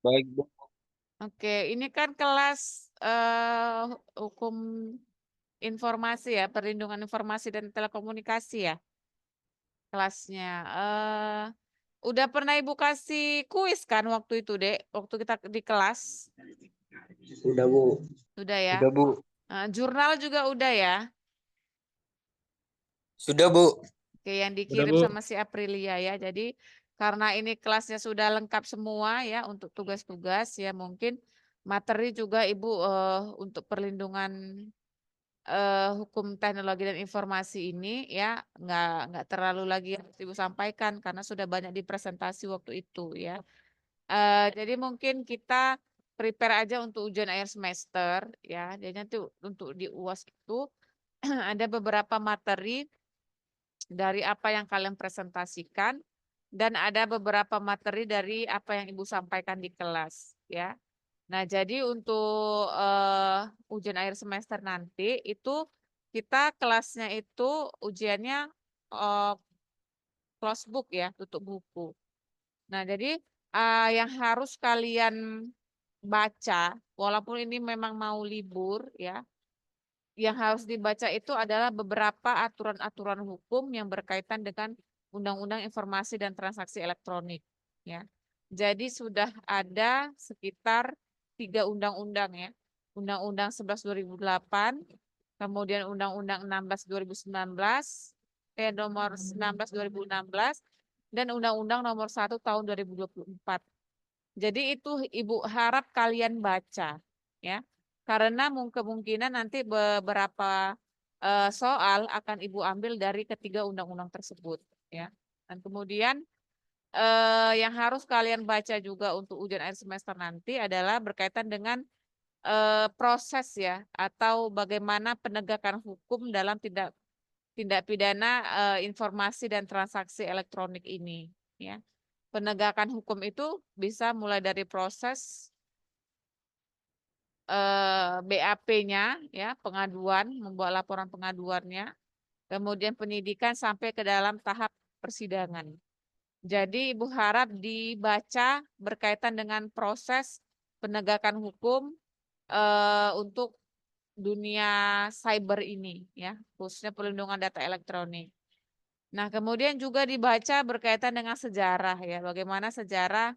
Baik, Bu. Oke, ini kan kelas hukum informasi ya, perlindungan informasi dan telekomunikasi ya kelasnya. Udah pernah Ibu kasih kuis kan waktu itu, Dek? Waktu kita di kelas. Sudah, Bu. Udah ya. Sudah, Bu. Jurnal juga udah ya. Sudah, Bu. Oke, yang Sudah, dikirim Bu. sama si Aprilia ya. Jadi karena ini kelasnya sudah lengkap semua ya untuk tugas-tugas ya, mungkin materi juga Ibu untuk perlindungan hukum teknologi dan informasi ini ya nggak terlalu lagi harus Ibu sampaikan karena sudah banyak dipresentasi waktu itu ya. Jadi mungkin kita prepare aja untuk ujian akhir semester ya. Jadi nanti untuk di UAS itu ada beberapa materi dari apa yang kalian presentasikan dan ada beberapa materi dari apa yang Ibu sampaikan di kelas ya. Nah, jadi untuk ujian akhir semester nanti itu kita kelasnya itu ujiannya eh, close book ya, tutup buku. Nah, jadi yang harus kalian baca, walaupun ini memang mau libur ya, yang harus dibaca itu adalah beberapa aturan-aturan hukum yang berkaitan dengan Undang-Undang Informasi dan Transaksi Elektronik. Ya, jadi sudah ada sekitar 3 undang-undang ya, Undang-Undang 11 2008, kemudian Undang-Undang 16 2019, nomor 19 2016, dan Undang-Undang nomor 1 tahun 2024. Jadi itu Ibu harap kalian baca ya. Karena kemungkinan nanti beberapa soal akan Ibu ambil dari ketiga undang-undang tersebut ya. Dan kemudian yang harus kalian baca juga untuk ujian akhir semester nanti adalah berkaitan dengan proses ya atau bagaimana penegakan hukum dalam tindak tindak pidana informasi dan transaksi elektronik ini ya. Penegakan hukum itu bisa mulai dari proses BAP-nya, ya, pengaduan, membuat laporan pengaduannya, kemudian penyidikan sampai ke dalam tahap persidangan. Jadi Ibu harap dibaca berkaitan dengan proses penegakan hukum untuk dunia cyber ini, ya, khususnya perlindungan data elektronik. Nah, kemudian juga dibaca berkaitan dengan sejarah, ya, bagaimana sejarah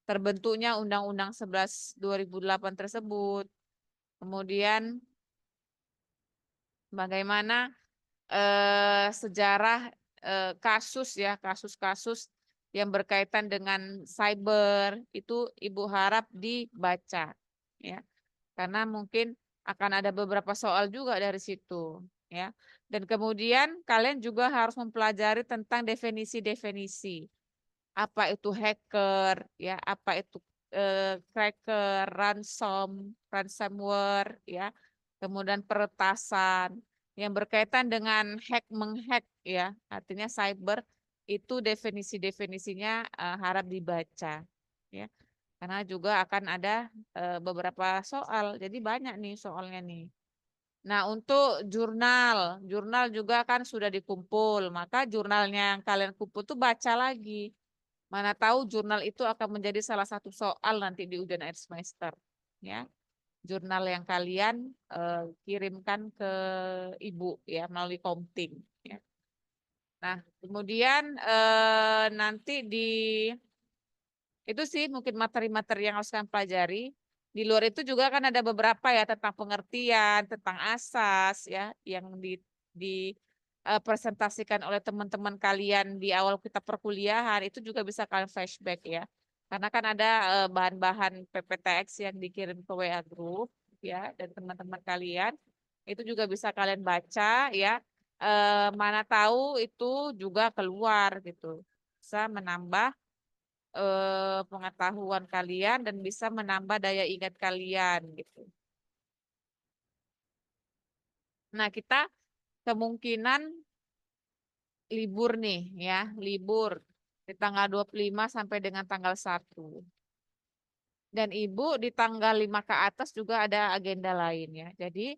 terbentuknya Undang-Undang 11 2008 tersebut. Kemudian bagaimana sejarah kasus ya, kasus-kasus yang berkaitan dengan cyber itu Ibu harap dibaca ya. Karena mungkin akan ada beberapa soal juga dari situ ya. Dan kemudian kalian juga harus mempelajari tentang definisi-definisi. Apa itu hacker ya, apa itu cracker, ransomware ya. Kemudian peretasan yang berkaitan dengan hack menghack ya, artinya cyber itu definisi-definisinya harap dibaca ya. Karena juga akan ada beberapa soal. Jadi banyak nih soalnya nih. Nah, untuk jurnal, jurnal juga kan sudah dikumpul, maka jurnalnya yang kalian kumpul tuh baca lagi. Mana tahu jurnal itu akan menjadi salah satu soal nanti di ujian akhir semester. Ya, jurnal yang kalian kirimkan ke ibu ya melalui Komting. Ya. Nah, kemudian nanti itu sih mungkin materi-materi yang harus kalian pelajari. Di luar itu juga kan ada beberapa ya tentang pengertian, tentang asas ya yang presentasikan oleh teman-teman kalian di awal kita perkuliahan itu juga bisa kalian flashback ya. Karena kan ada bahan-bahan PPTX yang dikirim ke WA Group ya dan teman-teman kalian itu juga bisa kalian baca ya. Mana tahu itu juga keluar gitu. Bisa menambah pengetahuan kalian dan bisa menambah daya ingat kalian gitu. Nah, kita kemungkinan libur nih ya, libur di tanggal 25 sampai dengan tanggal 1. Dan Ibu di tanggal 5 ke atas juga ada agenda lain ya. Jadi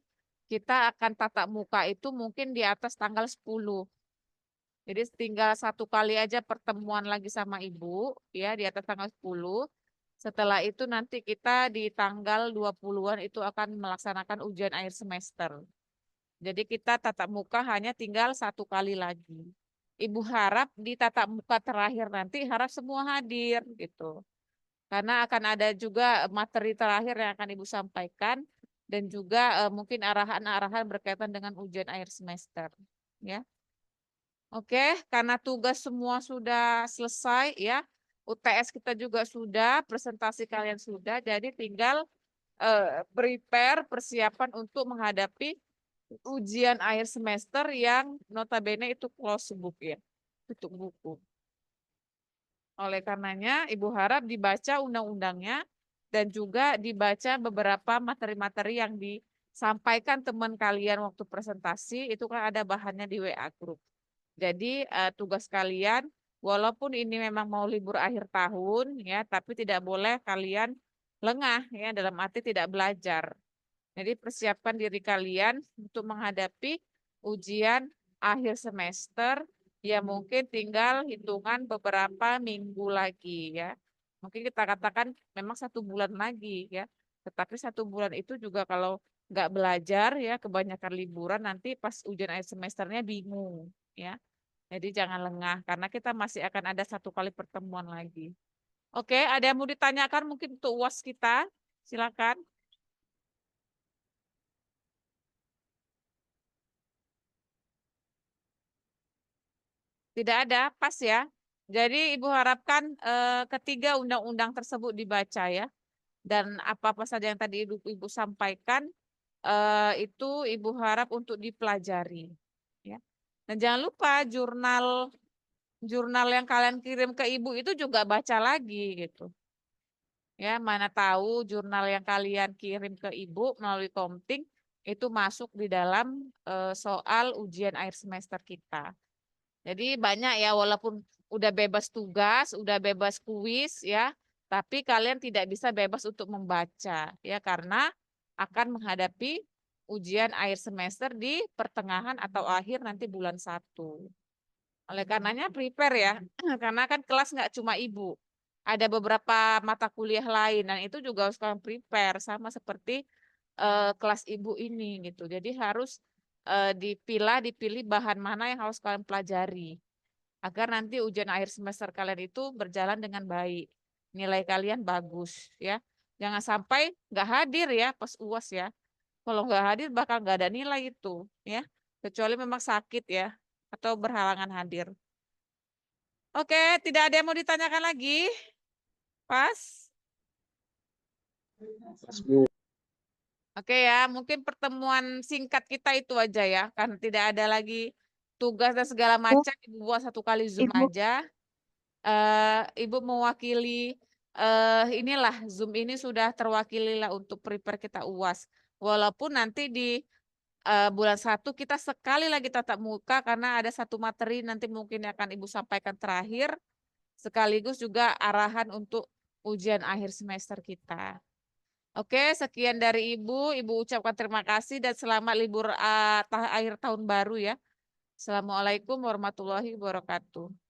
kita akan tatap muka itu mungkin di atas tanggal 10. Jadi tinggal satu kali aja pertemuan lagi sama Ibu ya di atas tanggal 10. Setelah itu nanti kita di tanggal 20-an itu akan melaksanakan ujian akhir semester. Jadi kita tatap muka hanya tinggal 1 kali lagi. Ibu harap di tatap muka terakhir nanti harap semua hadir gitu. Karena akan ada juga materi terakhir yang akan Ibu sampaikan dan juga mungkin arahan-arahan berkaitan dengan ujian akhir semester, ya. Oke, karena tugas semua sudah selesai ya. UTS kita juga sudah, presentasi kalian sudah, jadi tinggal prepare persiapan untuk menghadapi ujian akhir semester yang notabene itu close book ya, tutup buku. Oleh karenanya, Ibu harap dibaca undang-undangnya dan juga dibaca beberapa materi-materi yang disampaikan teman kalian waktu presentasi, itu kan ada bahannya di WA Group. Jadi tugas kalian, walaupun ini memang mau libur akhir tahun ya, tapi tidak boleh kalian lengah ya, dalam arti tidak belajar. Jadi persiapkan diri kalian untuk menghadapi ujian akhir semester ya mungkin tinggal hitungan beberapa minggu lagi ya. Mungkin kita katakan memang 1 bulan lagi ya. Tetapi 1 bulan itu juga kalau nggak belajar ya kebanyakan liburan nanti pas ujian akhir semesternya bingung ya. Jadi jangan lengah karena kita masih akan ada 1 kali pertemuan lagi. Oke, ada yang mau ditanyakan mungkin untuk UAS kita? Silakan. Tidak ada, pas ya. Jadi Ibu harapkan ketiga undang-undang tersebut dibaca ya. Dan apa-apa saja yang tadi Ibu sampaikan itu Ibu harap untuk dipelajari. Ya. Dan jangan lupa jurnal yang kalian kirim ke Ibu itu juga baca lagi gitu. Ya, mana tahu jurnal yang kalian kirim ke Ibu melalui Komting itu masuk di dalam soal ujian akhir semester kita. Jadi banyak ya, walaupun udah bebas tugas, udah bebas kuis ya, tapi kalian tidak bisa bebas untuk membaca ya karena akan menghadapi ujian akhir semester di pertengahan atau akhir nanti bulan 1. Oleh karenanya prepare ya, karena kan kelas nggak cuma Ibu. Ada beberapa mata kuliah lain dan itu juga harus kalian prepare sama seperti kelas Ibu ini gitu. Jadi harus dipilih bahan mana yang harus kalian pelajari agar nanti ujian akhir semester kalian itu berjalan dengan baik. Nilai kalian bagus ya. Jangan sampai nggak hadir ya pas UAS ya. Kalau nggak hadir bakal nggak ada nilai itu ya. Kecuali memang sakit ya atau berhalangan hadir. Oke, tidak ada yang mau ditanyakan lagi? Pas? Bu. Oke ya, mungkin pertemuan singkat kita itu aja ya, karena tidak ada lagi tugas dan segala macam. Ibu buat 1 kali Zoom Ibu. aja. Ibu mewakili inilah Zoom ini sudah terwakili lah untuk prepare kita UAS. Walaupun nanti di bulan 1 kita sekali lagi tatap muka karena ada 1 materi nanti mungkin akan Ibu sampaikan terakhir, sekaligus juga arahan untuk ujian akhir semester kita. Oke, sekian dari Ibu. Ibu ucapkan terima kasih dan selamat libur akhir tahun baru ya. Assalamualaikum warahmatullahi wabarakatuh.